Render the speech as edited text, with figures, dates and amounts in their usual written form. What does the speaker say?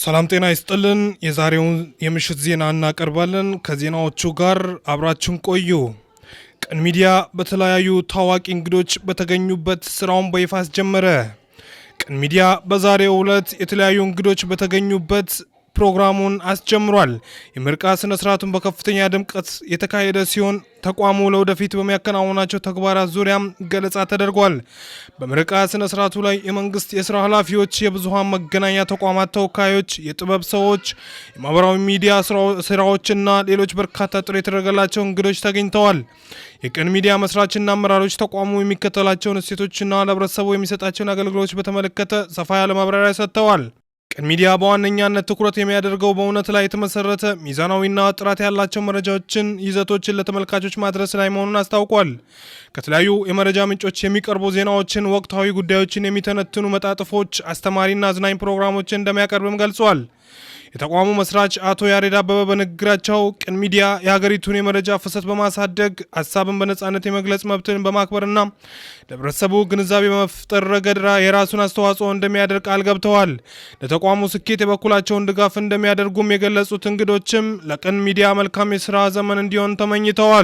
ሰላም ጤና ይስጥልን። የዛሬውን የምሽት ዜና እናቀርባለን። ከዜናዎቹ ጋር አብራችን ቆዩ። ቀን ሚዲያ በተለያዩ ታዋቂ እንግዶች በተገኙበት ስራውን በይፋ አስጀመረ። ቀን ሚዲያ በዛሬው ዕለት የተለያዩ እንግዶች በተገኙበት ፕሮግራሙን አስጀምሯል። የምርቃ ስነ ስርዓቱን በከፍተኛ ድምቀት የተካሄደ ሲሆን ተቋሙ ለወደፊት በሚያከናውናቸው ተግባራት ዙሪያም ገለጻ ተደርጓል። በምርቃ ስነ ስርዓቱ ላይ የመንግስት የስራ ኃላፊዎች፣ የብዙሃን መገናኛ ተቋማት ተወካዮች፣ የጥበብ ሰዎች፣ የማህበራዊ ሚዲያ ስራዎችና ሌሎች በርካታ ጥሪ የተደረገላቸው እንግዶች ተገኝተዋል። የቀን ሚዲያ መስራችና አመራሮች ተቋሙ የሚከተላቸውን እሴቶችና ለህብረተሰቡ የሚሰጣቸውን አገልግሎቶች በተመለከተ ሰፋ ያለ ማብራሪያ ሰጥተዋል። ቀን ሚዲያ በዋነኛነት ትኩረት የሚያደርገው በእውነት ላይ የተመሰረተ ሚዛናዊና ጥራት ያላቸው መረጃዎችን፣ ይዘቶችን ለተመልካቾች ማድረስ ላይ መሆኑን አስታውቋል። ከተለያዩ የመረጃ ምንጮች የሚቀርቡ ዜናዎችን፣ ወቅታዊ ጉዳዮችን የሚተነትኑ መጣጥፎች፣ አስተማሪና አዝናኝ ፕሮግራሞችን እንደሚያቀርብም ገልጿል። የተቋሙ መስራች አቶ ያሬድ አበበ በንግግራቸው ቀን ሚዲያ የሀገሪቱን የመረጃ ፍሰት በማሳደግ ሀሳብን በነጻነት የመግለጽ መብትን በማክበርና ለህብረተሰቡ ግንዛቤ በመፍጠር ረገድ የራሱን አስተዋጽኦ እንደሚያደርግ ቃል ገብተዋል። ለተቋሙ ስኬት የበኩላቸውን ድጋፍ እንደሚያደርጉም የገለጹት እንግዶችም ለቀን ሚዲያ መልካም የስራ ዘመን እንዲሆን ተመኝተዋል።